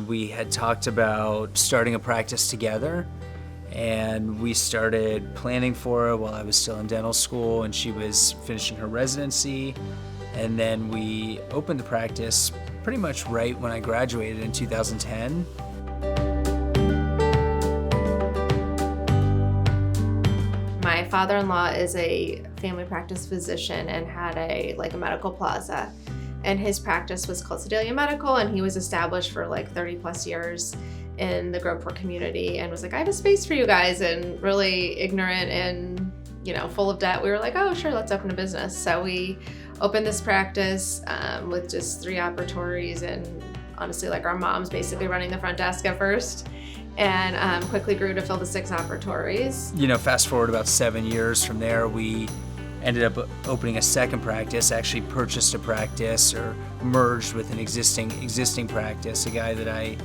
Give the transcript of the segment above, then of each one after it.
we had talked about starting a practice together, and we started planning for it while I was still in dental school and she was finishing her residency. And then we opened the practice pretty much right when I graduated in 2010. My father-in-law is a family practice physician and had a medical plaza. And his practice was called Sedalia Medical, and he was established for 30 plus years in the Groveport community and was like, I have a space for you guys, and really ignorant and full of debt. We were like, oh sure, let's open a business. So we opened this practice with just 3 operatories, and honestly our mom's basically running the front desk at first, and quickly grew to fill the 6 operatories. Fast forward about 7 years from there, we ended up opening a second practice, actually purchased a practice or merged with an existing practice, a guy that I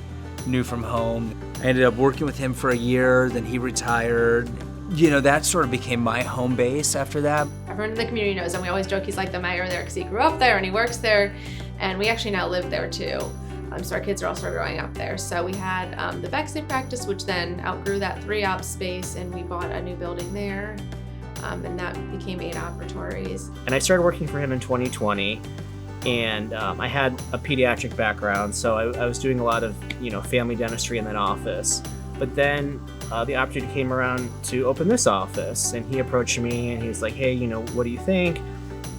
knew from home. I ended up working with him for a year, then he retired. That sort of became my home base after that. Everyone in the community knows him. We always joke he's like the mayor there because he grew up there and he works there, and we actually now live there too. So our kids are also growing up there. So we had the Bexley practice, which then outgrew that 3-op space, and we bought a new building there. And that became 8 operatories. And I started working for him in 2020, and I had a pediatric background, so I was doing a lot of family dentistry in that office. But then the opportunity came around to open this office, and he approached me and he was like, hey, what do you think?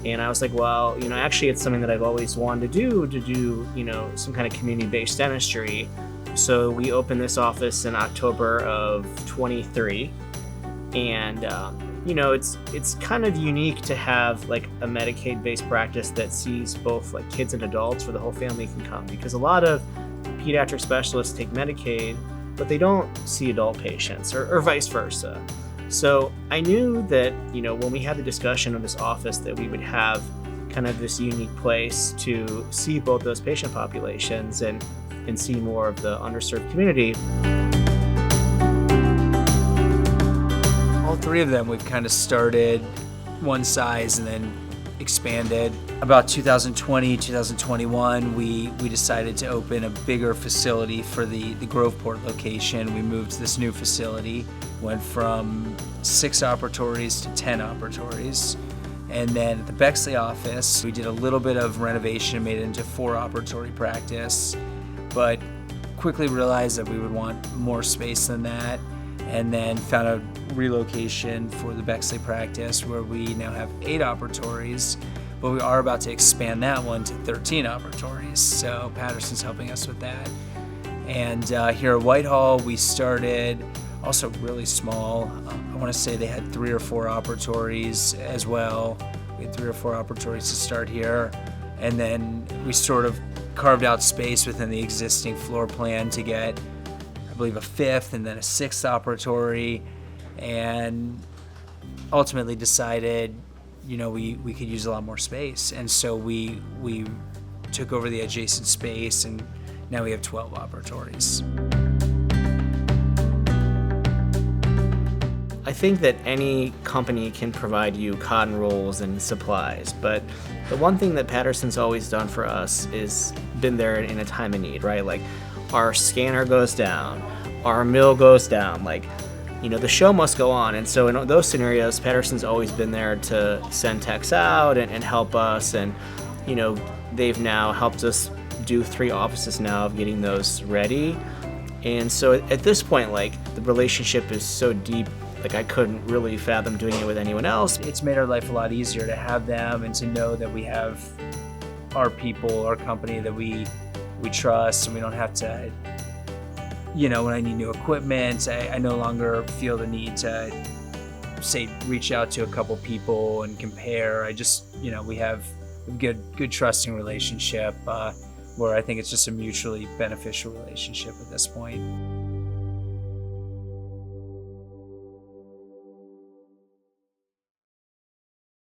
And I was like, well, actually it's something that I've always wanted to do, some kind of community-based dentistry. So we opened this office in October of 23, and it's kind of unique to have a Medicaid-based practice that sees both kids and adults, where the whole family can come, because a lot of pediatric specialists take Medicaid, but they don't see adult patients, or vice versa. So I knew that when we had the discussion of this office, that we would have kind of this unique place to see both those patient populations and see more of the underserved community. All 3 of them, we've kind of started one size and then expanded. About 2020, 2021, we decided to open a bigger facility for the Groveport location. We moved to this new facility, went from 6 operatories to 10 operatories. And then at the Bexley office, we did a little bit of renovation, made it into 4 operatory practice, but quickly realized that we would want more space than that, and then found a relocation for the Bexley practice, where we now have 8 operatories, but we are about to expand that one to 13 operatories. So Patterson's helping us with that. And here at Whitehall, we started also really small. I want to say they had 3 or 4 operatories as well. We had 3 or 4 operatories to start here, and then we sort of carved out space within the existing floor plan to get, I believe, a 5th and then a 6th operatory, and ultimately decided we could use a lot more space, and so we took over the adjacent space, and now we have 12 operatories. I think that any company can provide you cotton rolls and supplies, but the one thing that Patterson's always done for us is been there in a time of need, right? Our scanner goes down, our mill goes down, the show must go on. And so in those scenarios, Patterson's always been there to send techs out and help us. And, they've now helped us do 3 offices now of getting those ready. And so at this point, the relationship is so deep, I couldn't really fathom doing it with anyone else. It's made our life a lot easier to have them and to know that we have our people, our company that we trust, and we don't have to, when I need new equipment, I no longer feel the need to, reach out to a couple people and compare. I just, we have a good trusting relationship where I think it's just a mutually beneficial relationship at this point.